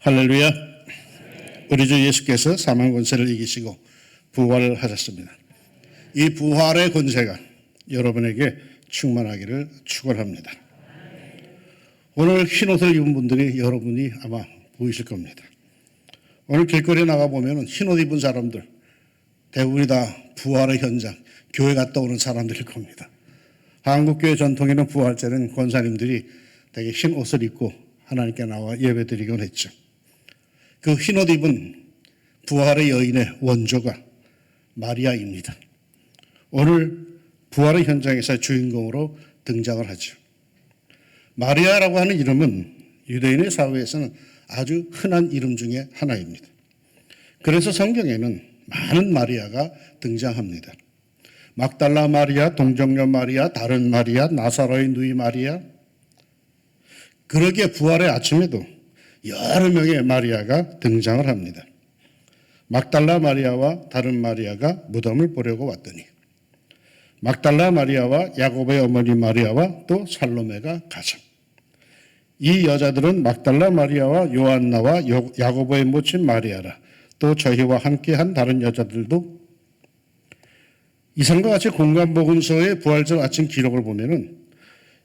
할렐루야. 우리 주 예수께서 사망 권세를 이기시고 부활하셨습니다. 이 부활의 권세가 여러분에게 충만하기를 축원합니다. 오늘 흰 옷을 입은 분들이 여러분이 아마 보이실 겁니다. 오늘 길거리에 나가보면 흰 옷 입은 사람들 대부분이 다 부활의 현장, 교회 갔다 오는 사람들일 겁니다. 한국교회 전통에는 부활절은 권사님들이 되게 흰 옷을 입고 하나님께 나와 예배드리곤 했죠. 그 흰 옷 입은 부활의 여인의 원조가 마리아입니다. 오늘 부활의 현장에서 주인공으로 등장을 하죠. 마리아라고 하는 이름은 유대인의 사회에서는 아주 흔한 이름 중에 하나입니다. 그래서 성경에는 많은 마리아가 등장합니다. 막달라 마리아, 동정녀 마리아, 다른 마리아, 나사로의 누이 마리아. 그러기에 부활의 아침에도 여러 명의 마리아가 등장을 합니다. 막달라 마리아와 다른 마리아가 무덤을 보려고 왔더니 막달라 마리아와 야고보의 어머니 마리아와 또 살로메가 가죠. 이 여자들은 막달라 마리아와 요한나와 야고보의 모친 마리아라, 또 저희와 함께한 다른 여자들도 이상과 같이 공관복음서의 부활절 아침 기록을 보면은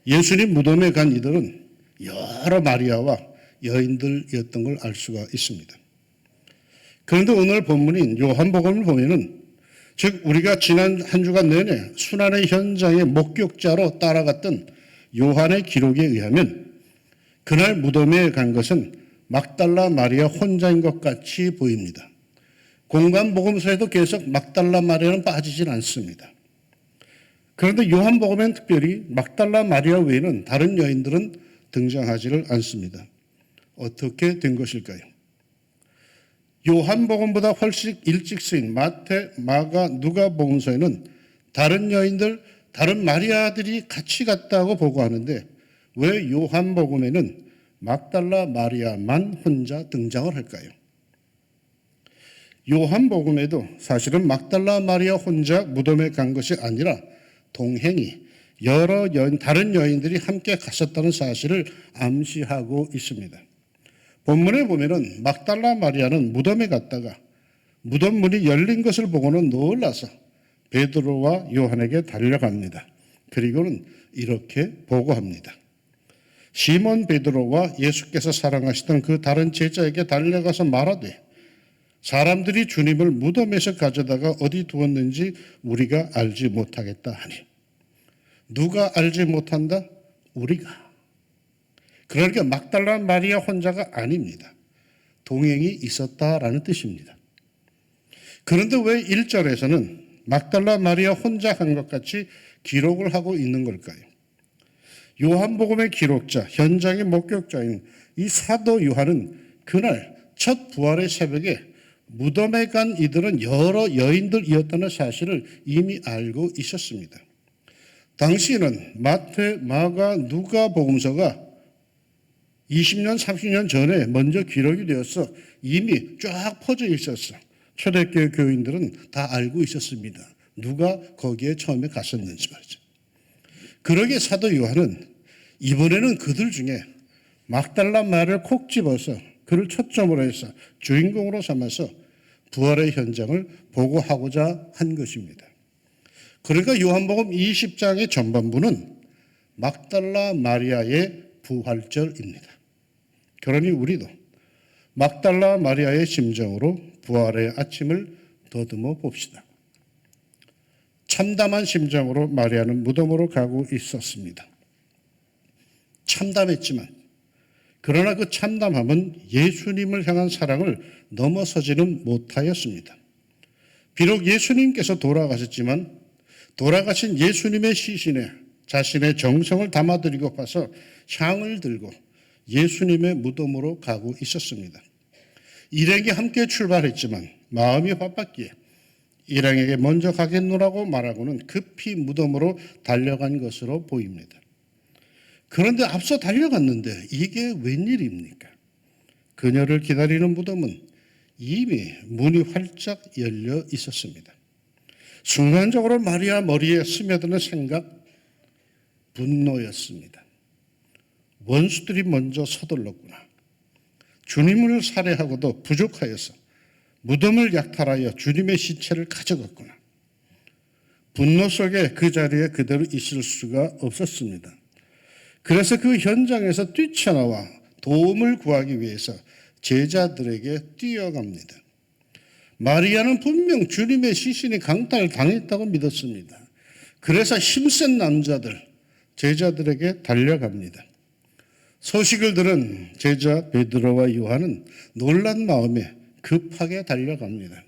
예수님 무덤에 간 이들은 여러 마리아와 여인들이었던 걸 알 수가 있습니다. 그런데 오늘 본문인 요한복음을 보면은 즉 우리가 지난 한 주간 내내 순환의 현장의 목격자로 따라갔던 요한의 기록에 의하면 그날 무덤에 간 것은 막달라 마리아 혼자인 것 같이 보입니다. 공관복음서에도 계속 막달라 마리아는 빠지진 않습니다. 그런데 요한복음엔 특별히 막달라 마리아 외에는 다른 여인들은 등장하지를 않습니다. 어떻게 된 것일까요? 요한복음보다 훨씬 일찍 쓰인 마태, 마가, 누가복음서에는 다른 여인들, 다른 마리아들이 같이 갔다고 보고하는데 왜 요한복음에는 막달라 마리아만 혼자 등장을 할까요? 요한복음에도 사실은 막달라 마리아 혼자 무덤에 간 것이 아니라 동행이 여러 다른 여인들이 함께 갔었다는 사실을 암시하고 있습니다. 본문에 보면은 막달라 마리아는 무덤에 갔다가 무덤 문이 열린 것을 보고는 놀라서 베드로와 요한에게 달려갑니다. 그리고는 이렇게 보고합니다. 시몬 베드로와 예수께서 사랑하시던 그 다른 제자에게 달려가서 말하되 사람들이 주님을 무덤에서 가져다가 어디 두었는지 우리가 알지 못하겠다 하니. 누가 알지 못한다? 우리가. 그러니까 막달라 마리아 혼자가 아닙니다. 동행이 있었다라는 뜻입니다. 그런데 왜 1절에서는 막달라 마리아 혼자 한 것 같이 기록을 하고 있는 걸까요? 요한복음의 기록자, 현장의 목격자인 이 사도 요한은 그날 첫 부활의 새벽에 무덤에 간 이들은 여러 여인들이었다는 사실을 이미 알고 있었습니다. 당시에는 마태, 마가, 누가복음서가 20년, 30년 전에 먼저 기록이 되어서 이미 쫙 퍼져 있었어. 초대교회 교인들은 다 알고 있었습니다. 누가 거기에 처음에 갔었는지 말이죠. 그러기에 사도 요한은 이번에는 그들 중에 막달라 마리아를 콕 집어서 그를 초점으로 해서 주인공으로 삼아서 부활의 현장을 보고하고자 한 것입니다. 그러니까 요한복음 20장의 전반부는 막달라 마리아의 부활절입니다. 그러니 우리도 막달라 마리아의 심정으로 부활의 아침을 더듬어 봅시다. 참담한 심정으로 마리아는 무덤으로 가고 있었습니다. 참담했지만 그러나 그 참담함은 예수님을 향한 사랑을 넘어서지는 못하였습니다. 비록 예수님께서 돌아가셨지만 돌아가신 예수님의 시신에 자신의 정성을 담아드리고 가서 향을 들고 예수님의 무덤으로 가고 있었습니다. 일행이 함께 출발했지만 마음이 바빴기에 일행에게 먼저 가겠노라고 말하고는 급히 무덤으로 달려간 것으로 보입니다. 그런데 앞서 달려갔는데 이게 웬일입니까? 그녀를 기다리는 무덤은 이미 문이 활짝 열려 있었습니다. 순간적으로 마리아 머리에 스며드는 생각, 분노였습니다. 원수들이 먼저 서둘렀구나. 주님을 살해하고도 부족하여서 무덤을 약탈하여 주님의 시체를 가져갔구나. 분노 속에 그 자리에 그대로 있을 수가 없었습니다. 그래서 그 현장에서 뛰쳐나와 도움을 구하기 위해서 제자들에게 뛰어갑니다. 마리아는 분명 주님의 시신이 강탈당했다고 믿었습니다. 그래서 힘센 남자들, 제자들에게 달려갑니다. 소식을 들은 제자 베드로와 요한은 놀란 마음에 급하게 달려갑니다.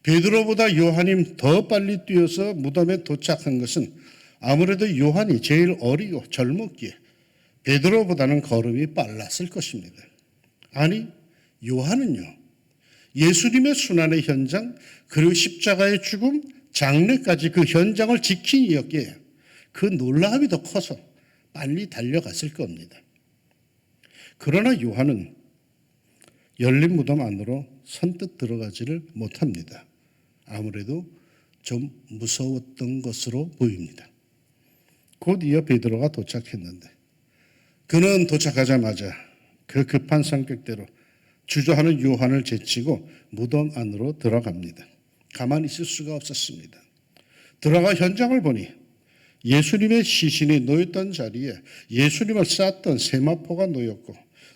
베드로보다 요한이 더 빨리 뛰어서 무덤에 도착한 것은 아무래도 요한이 제일 어리고 젊었기에 베드로보다는 걸음이 빨랐을 것입니다. 아니, 요한은요, 예수님의 순환의 현장, 그리고 십자가의 죽음, 장례까지 그 현장을 지킨 이였기에 그 놀라움이 더 커서 빨리 달려갔을 겁니다. 그러나 요한은 열린 무덤 안으로 선뜻 들어가지를 못합니다. 아무래도 좀 무서웠던 것으로 보입니다. 곧 이어 베드로가 도착했는데 그는 도착하자마자 그 급한 성격대로 주저하는 요한을 제치고 무덤 안으로 들어갑니다. 가만히 있을 수가 없었습니다. 들어가 현장을 보니 예수님의 시신이 놓였던 자리에 예수님을 쌌던 세마포가 놓였고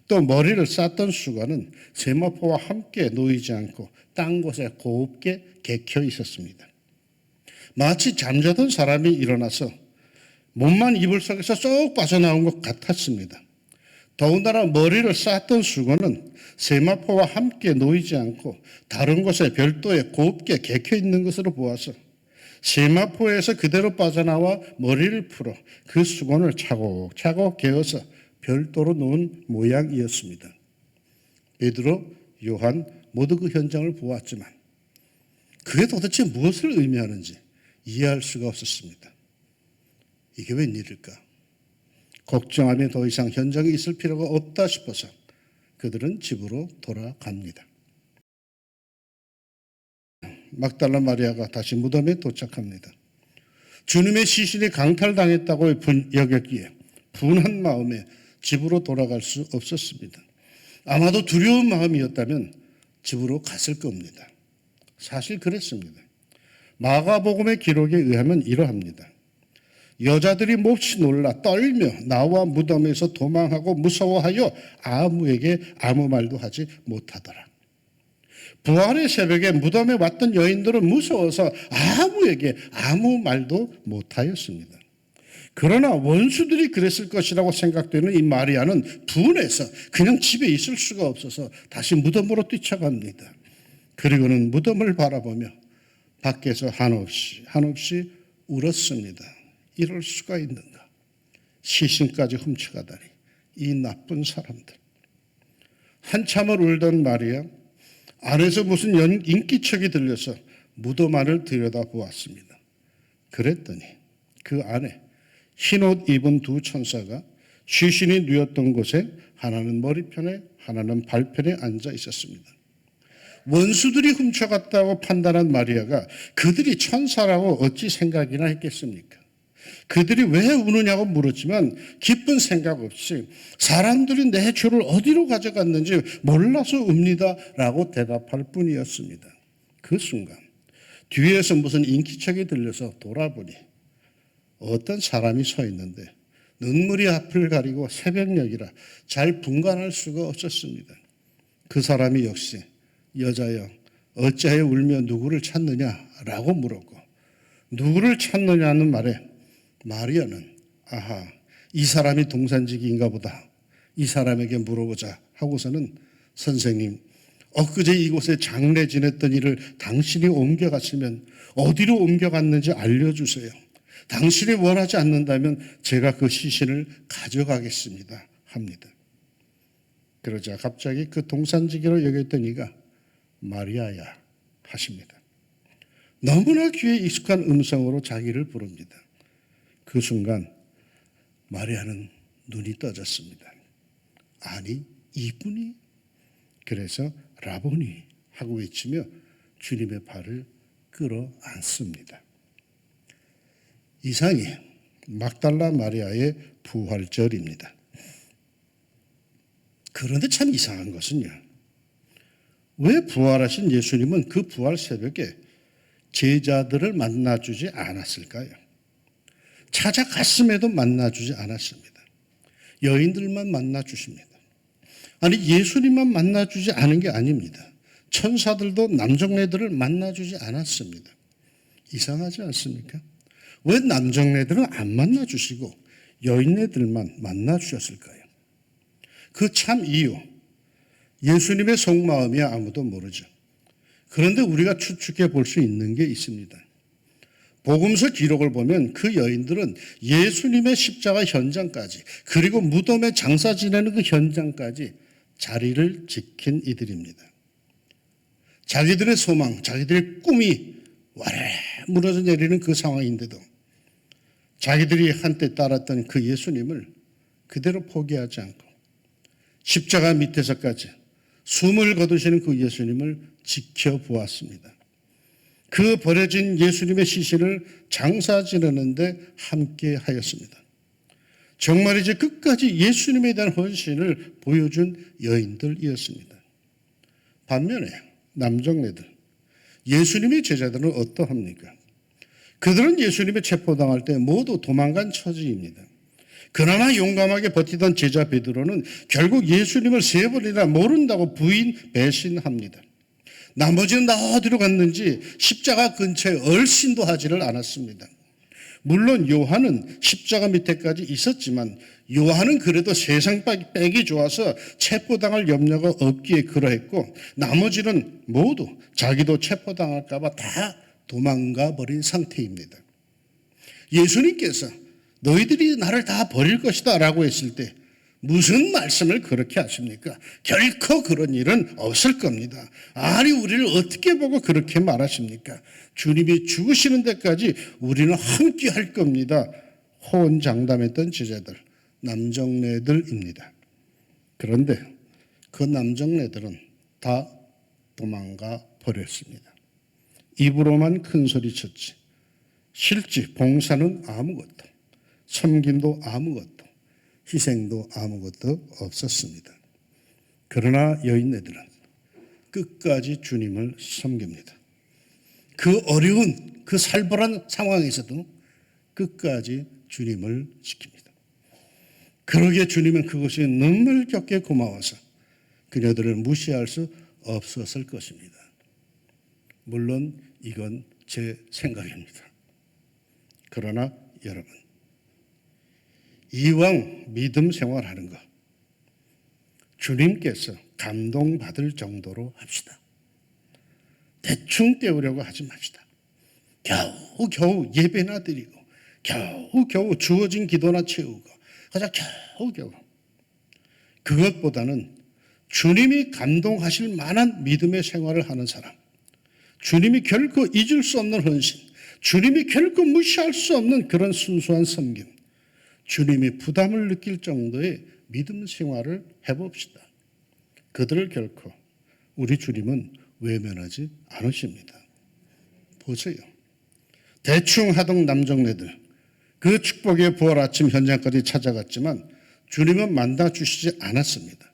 또 머리를 쌌던 수건은 세마포와 함께 놓이지 않고 딴 곳에 곱게 개켜 있었습니다. 마치 잠자던 사람이 일어나서 몸만 이불 속에서 쏙 빠져나온 것 같았습니다. 더군다나 머리를 쌌던 수건은 세마포와 함께 놓이지 않고 다른 곳에 별도에 곱게 개켜 있는 것으로 보아서 세마포에서 그대로 빠져나와 머리를 풀어 그 수건을 차곡차곡 개어서 별도로 놓은 모양이었습니다. 베드로, 요한 모두 그 현장을 보았지만 그게 도대체 무엇을 의미하는지 이해할 수가 없었습니다. 이게 웬일일까? 걱정하며 더 이상 현장에 있을 필요가 없다 싶어서 그들은 집으로 돌아갑니다. 막달라 마리아가 다시 무덤에 도착합니다. 주님의 시신이 강탈당했다고 여겼기에 분한 마음에 집으로 돌아갈 수 없었습니다. 아마도 두려운 마음이었다면 집으로 갔을 겁니다. 사실 그랬습니다. 마가복음의 기록에 의하면 이러합니다. 여자들이 몹시 놀라 떨며 나와 무덤에서 도망하고 무서워하여 아무에게 아무 말도 하지 못하더라. 부활의 새벽에 무덤에 왔던 여인들은 무서워서 아무에게 아무 말도 못하였습니다. 그러나 원수들이 그랬을 것이라고 생각되는 이 마리아는 분해서 그냥 집에 있을 수가 없어서 다시 무덤으로 뛰쳐갑니다. 그리고는 무덤을 바라보며 밖에서 한없이 울었습니다. 이럴 수가 있는가? 시신까지 훔쳐가다니 이 나쁜 사람들. 한참을 울던 마리아, 안에서 무슨 인기척이 들려서 무덤 안을 들여다보았습니다. 그랬더니 그 안에 흰옷 입은 두 천사가 시신이 누웠던 곳에 하나는 머리편에 하나는 발편에 앉아 있었습니다. 원수들이 훔쳐갔다고 판단한 마리아가 그들이 천사라고 어찌 생각이나 했겠습니까? 그들이 왜 우느냐고 물었지만 기쁜 생각 없이 사람들이 내 주를 어디로 가져갔는지 몰라서 웁니다 라고 대답할 뿐이었습니다. 그 순간 뒤에서 무슨 인기척이 들려서 돌아보니 어떤 사람이 서 있는데 눈물이 앞을 가리고 새벽녘이라 잘 분간할 수가 없었습니다. 그 사람이 역시 여자여 어찌하여 울며 누구를 찾느냐라고 물었고 누구를 찾느냐는 말에 마리아는 아하 이 사람이 동산지기인가 보다 이 사람에게 물어보자 하고서는 선생님 엊그제 이곳에 장례 지냈던 일을 당신이 옮겨갔으면 어디로 옮겨갔는지 알려주세요. 당신이 원하지 않는다면 제가 그 시신을 가져가겠습니다 합니다. 그러자 갑자기 그 동산지기로 여겼던 이가 마리아야 하십니다. 너무나 귀에 익숙한 음성으로 자기를 부릅니다. 그 순간 마리아는 눈이 떠졌습니다. 아니 이분이? 그래서 라보니 하고 외치며 주님의 발을 끌어안습니다. 이상이 막달라 마리아의 부활절입니다. 그런데 참 이상한 것은요, 왜 부활하신 예수님은 그 부활 새벽에 제자들을 만나주지 않았을까요? 찾아갔음에도 만나주지 않았습니다. 여인들만 만나주십니다. 아니, 예수님만 만나주지 않은 게 아닙니다. 천사들도 남정네들을 만나주지 않았습니다. 이상하지 않습니까? 왜 남정네들은 안 만나주시고 여인네들만 만나주셨을까요? 그 참 이유, 예수님의 속마음이야 아무도 모르죠. 그런데 우리가 추측해 볼 수 있는 게 있습니다. 복음서 기록을 보면 그 여인들은 예수님의 십자가 현장까지, 그리고 무덤에 장사 지내는 그 현장까지 자리를 지킨 이들입니다. 자기들의 소망, 자기들의 꿈이 와래 무너져 내리는 그 상황인데도 자기들이 한때 따랐던 그 예수님을 그대로 포기하지 않고 십자가 밑에서까지 숨을 거두시는 그 예수님을 지켜보았습니다. 그 버려진 예수님의 시신을 장사 지내는데 함께 하였습니다. 정말이지 끝까지 예수님에 대한 헌신을 보여준 여인들이었습니다. 반면에 남정네들, 예수님의 제자들은 어떠합니까? 그들은 예수님의 체포당할 때 모두 도망간 처지입니다. 그나마 용감하게 버티던 제자 베드로는 결국 예수님을 3번이나 모른다고 부인 배신합니다. 나머지는 다 어디로 갔는지 십자가 근처에 얼씬도 하지를 않았습니다. 물론 요한은 십자가 밑에까지 있었지만 요한은 그래도 세상 빼기 좋아서 체포당할 염려가 없기에 그러했고, 나머지는 모두 자기도 체포당할까 봐 다 도망가 버린 상태입니다. 예수님께서 너희들이 나를 다 버릴 것이다 라고 했을 때 무슨 말씀을 그렇게 하십니까? 결코 그런 일은 없을 겁니다. 아니, 우리를 어떻게 보고 그렇게 말하십니까? 주님이 죽으시는 데까지 우리는 함께 할 겁니다. 호언장담했던 제자들, 남정네들입니다. 그런데 그 남정네들은 다 도망가 버렸습니다. 입으로만 큰 소리 쳤지 실제 봉사는 아무것도, 섬김도 아무것도, 희생도 아무것도 없었습니다. 그러나 여인네들은 끝까지 주님을 섬깁니다. 그 어려운, 그 살벌한 상황에서도 끝까지 주님을 지킵니다. 그러기에 주님은 그것이 눈물겹게 고마워서 그녀들을 무시할 수 없었을 것입니다. 물론 이건 제 생각입니다. 그러나 여러분, 이왕 믿음 생활하는 거 주님께서 감동받을 정도로 합시다. 대충 때우려고 하지 맙시다. 겨우 예배나 드리고 겨우 주어진 기도나 채우고 가자 겨우 그것보다는 주님이 감동하실 만한 믿음의 생활을 하는 사람, 주님이 결코 잊을 수 없는 헌신, 주님이 결코 무시할 수 없는 그런 순수한 섬김, 주님이 부담을 느낄 정도의 믿음 생활을 해봅시다. 그들을 결코 우리 주님은 외면하지 않으십니다. 보세요. 대충 하던 남정네들, 그 축복의 부활 아침 현장까지 찾아갔지만 주님은 만나주시지 않았습니다.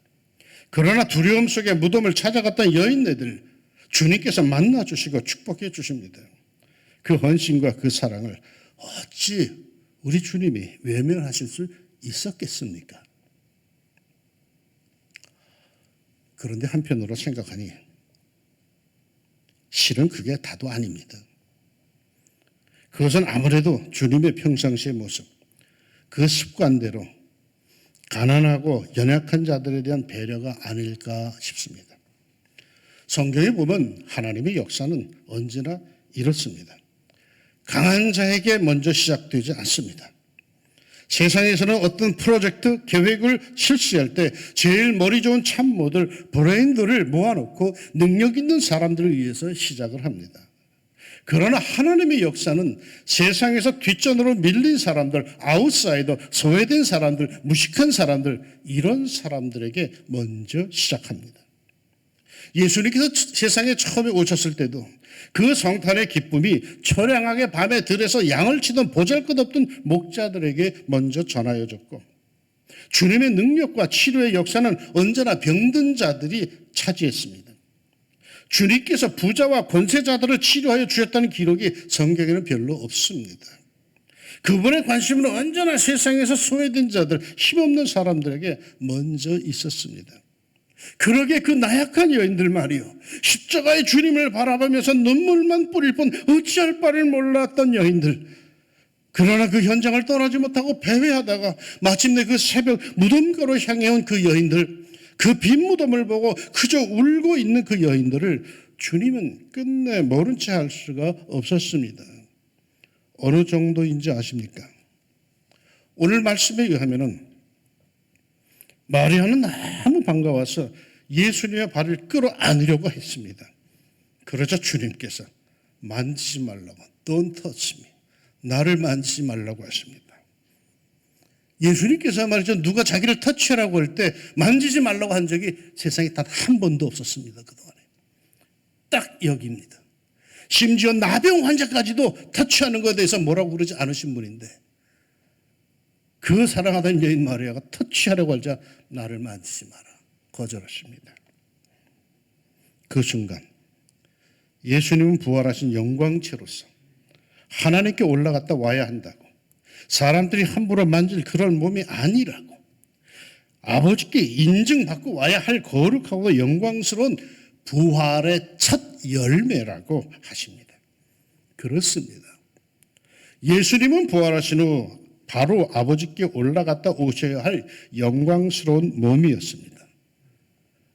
그러나 두려움 속에 무덤을 찾아갔던 여인네들, 주님께서 만나주시고 축복해 주십니다. 그 헌신과 그 사랑을 어찌 우리 주님이 외면하실 수 있었겠습니까? 그런데 한편으로 생각하니 실은 그게 다도 아닙니다. 그것은 아무래도 주님의 평상시의 모습, 그 습관대로 가난하고 연약한 자들에 대한 배려가 아닐까 싶습니다. 성경에 보면 하나님의 역사는 언제나 이렇습니다. 강한 자에게 먼저 시작되지 않습니다. 세상에서는 어떤 프로젝트, 계획을 실시할 때 제일 머리 좋은 참모들, 브레인들을 모아놓고 능력 있는 사람들을 위해서 시작을 합니다. 그러나 하나님의 역사는 세상에서 뒷전으로 밀린 사람들, 아웃사이더, 소외된 사람들, 무식한 사람들, 이런 사람들에게 먼저 시작합니다. 예수님께서 세상에 처음에 오셨을 때도 그 성탄의 기쁨이 처량하게 밤에 들에서 양을 치던 보잘것없던 목자들에게 먼저 전하여졌고, 주님의 능력과 치료의 역사는 언제나 병든 자들이 차지했습니다. 주님께서 부자와 권세자들을 치료하여 주셨다는 기록이 성경에는 별로 없습니다. 그분의 관심은 언제나 세상에서 소외된 자들, 힘없는 사람들에게 먼저 있었습니다. 그러게 그 나약한 여인들 말이요, 십자가의 주님을 바라보면서 눈물만 뿌릴 뿐 어찌할 바를 몰랐던 여인들, 그러나 그 현장을 떠나지 못하고 배회하다가 마침내 그 새벽 무덤가로 향해온 그 여인들, 그 빈 무덤을 보고 그저 울고 있는 그 여인들을 주님은 끝내 모른 채 할 수가 없었습니다. 어느 정도인지 아십니까? 오늘 말씀에 의하면은 마리아는 너무 반가워서 예수님의 발을 끌어안으려고 했습니다. 그러자 주님께서 만지지 말라고, Don't touch me, 나를 만지지 말라고 하십니다. 예수님께서 말이죠, 누가 자기를 터치하라고 할 때 만지지 말라고 한 적이 세상에 단 한 번도 없었습니다. 그동안에 딱 여기입니다. 심지어 나병 환자까지도 터치하는 것에 대해서 뭐라고 그러지 않으신 분인데, 그 사랑하던 여인 마리아가 터치하려고 하자 나를 만지지 마라, 거절하십니다. 그 순간 예수님은 부활하신 영광체로서 하나님께 올라갔다 와야 한다고, 사람들이 함부로 만질 그런 몸이 아니라고, 아버지께 인증받고 와야 할 거룩하고 영광스러운 부활의 첫 열매라고 하십니다. 그렇습니다. 예수님은 부활하신 후 바로 아버지께 올라갔다 오셔야 할 영광스러운 몸이었습니다.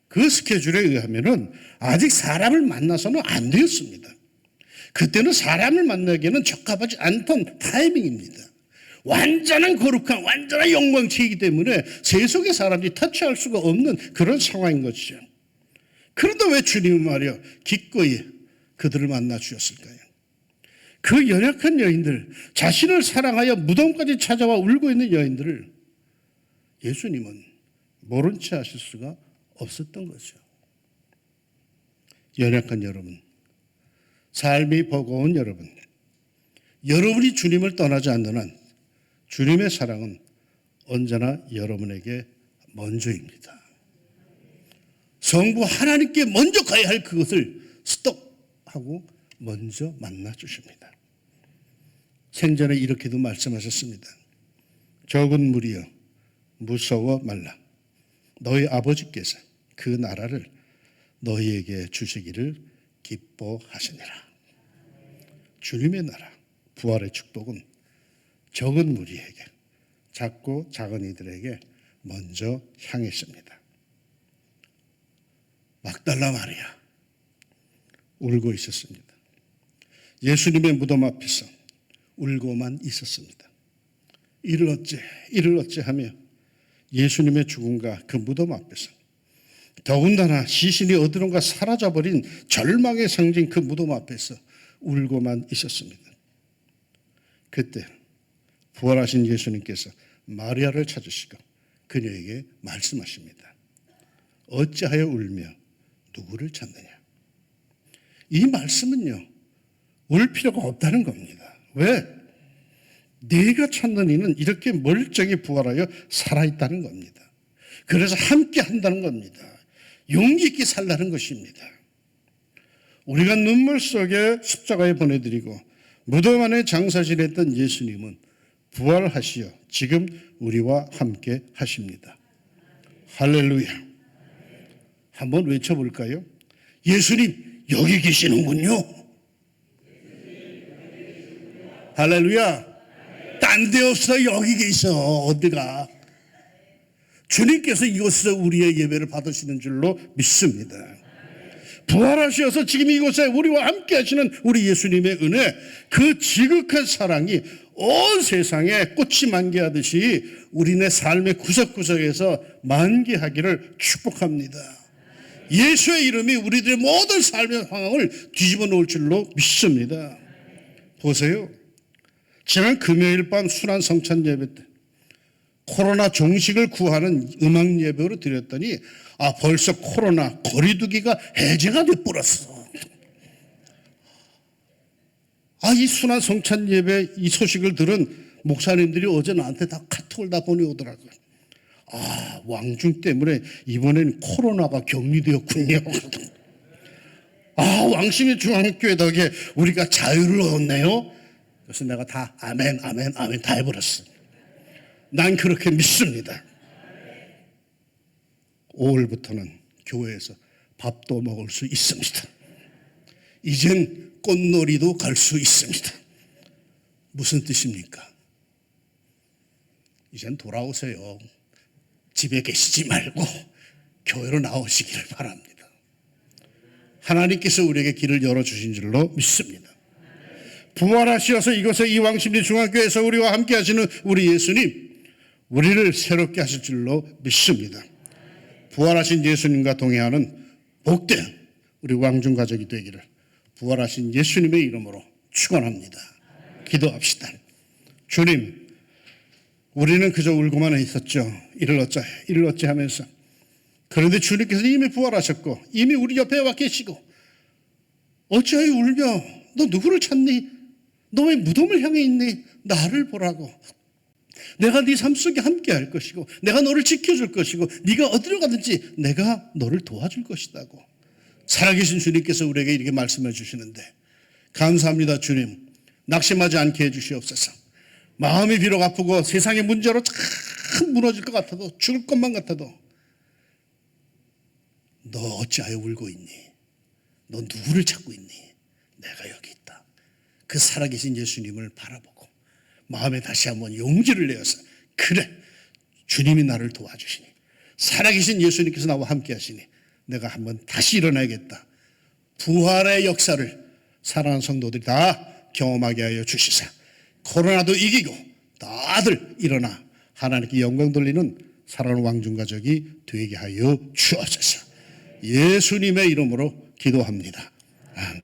그 스케줄에 의하면은 아직 사람을 만나서는 안 되었습니다. 그때는 사람을 만나기에는 적합하지 않던 타이밍입니다. 완전한 거룩한, 완전한 영광체이기 때문에 세속의 사람들이 터치할 수가 없는 그런 상황인 것이죠. 그런데 왜 주님은 말이요, 기꺼이 그들을 만나 주셨을까요? 그 연약한 여인들, 자신을 사랑하여 무덤까지 찾아와 울고 있는 여인들을 예수님은 모른 채 하실 수가 없었던 거죠. 연약한 여러분, 삶이 버거운 여러분, 여러분이 주님을 떠나지 않는 한 주님의 사랑은 언제나 여러분에게 먼저입니다. 성부 하나님께 먼저 가야 할 그것을 스톱하고 먼저 만나 주십니다. 생전에 이렇게도 말씀하셨습니다. 적은 무리여 무서워 말라. 너희 아버지께서 그 나라를 너희에게 주시기를 기뻐하시니라. 주님의 나라, 부활의 축복은 적은 무리에게, 작고 작은 이들에게 먼저 향했습니다. 막달라 마리아 울고 있었습니다. 예수님의 무덤 앞에서 울고만 있었습니다. 이를 어째 하며 예수님의 죽음과 그 무덤 앞에서, 더군다나 시신이 어디론가 사라져버린 절망의 상징 그 무덤 앞에서 울고만 있었습니다. 그때 부활하신 예수님께서 마리아를 찾으시고 그녀에게 말씀하십니다. 어찌하여 울며 누구를 찾느냐? 이 말씀은요, 울 필요가 없다는 겁니다. 왜? 네가 찾는 이는 이렇게 멀쩡히 부활하여 살아있다는 겁니다. 그래서 함께 한다는 겁니다. 용기 있게 살라는 것입니다. 우리가 눈물 속에 십자가에 보내드리고 무덤 안에 장사 지냈던 예수님은 부활하시어 지금 우리와 함께 하십니다. 할렐루야. 한번 외쳐볼까요? 예수님 여기 계시는군요. 할렐루야. 딴 데 없어, 여기 계셔. 어디가? 주님께서 이곳에서 우리의 예배를 받으시는 줄로 믿습니다. 부활하셔서 지금 이곳에 우리와 함께 하시는 우리 예수님의 은혜, 그 지극한 사랑이 온 세상에 꽃이 만개하듯이 우리네 삶의 구석구석에서 만개하기를 축복합니다. 예수의 이름이 우리들의 모든 삶의 상황을 뒤집어 놓을 줄로 믿습니다. 보세요. 지난 금요일 밤 순환 성찬 예배 때 코로나 종식을 구하는 음악 예배로 드렸더니 벌써 코로나 거리두기가 해제가 돼버렸어. 이 순환 성찬 예배 이 소식을 들은 목사님들이 어제 나한테 다 카톡을 다 보내오더라고요. 왕중 때문에 이번엔 코로나가 격리되었군요. 왕심의 중앙교회 덕에 우리가 자유를 얻었네요. 그래서 내가 다 아멘 아멘 아멘 다 해버렸어. 난 그렇게 믿습니다. 5월부터는 교회에서 밥도 먹을 수 있습니다. 이젠 꽃놀이도 갈 수 있습니다. 무슨 뜻입니까? 이젠 돌아오세요. 집에 계시지 말고 교회로 나오시기를 바랍니다. 하나님께서 우리에게 길을 열어주신 줄로 믿습니다. 부활하셔서 이곳에 이 왕십리 중앙교회에서 우리와 함께 하시는 우리 예수님, 우리를 새롭게 하실 줄로 믿습니다. 부활하신 예수님과 동행하는 복된 우리 왕중 가족이 되기를 부활하신 예수님의 이름으로 축원합니다. 기도합시다. 주님, 우리는 그저 울고만 있었죠. 이를 어찌 하면서. 그런데 주님께서 이미 부활하셨고 이미 우리 옆에 와 계시고 어찌하여 울며 너 누구를 찾니? 너 왜 무덤을 향해 있니? 나를 보라고. 내가 네 삶 속에 함께 할 것이고 내가 너를 지켜줄 것이고 네가 어디로 가든지 내가 너를 도와줄 것이다고. 살아계신 주님께서 우리에게 이렇게 말씀해 주시는데 감사합니다. 주님, 낙심하지 않게 해주시옵소서. 마음이 비록 아프고 세상의 문제로 참 무너질 것 같아도 죽을 것만 같아도 너 어찌하여 울고 있니? 너 누구를 찾고 있니? 내가 여기 있다. 그 살아계신 예수님을 바라보고 마음에 다시 한번 용기를 내어서 그래, 주님이 나를 도와주시니 살아계신 예수님께서 나와 함께 하시니 내가 한번 다시 일어나야겠다. 부활의 역사를 사랑하는 성도들이 다 경험하게 하여 주시사 코로나도 이기고 다들 일어나 하나님께 영광 돌리는 사랑하는 왕중가족이 되게 하여 주옵소서. 예수님의 이름으로 기도합니다. 아멘.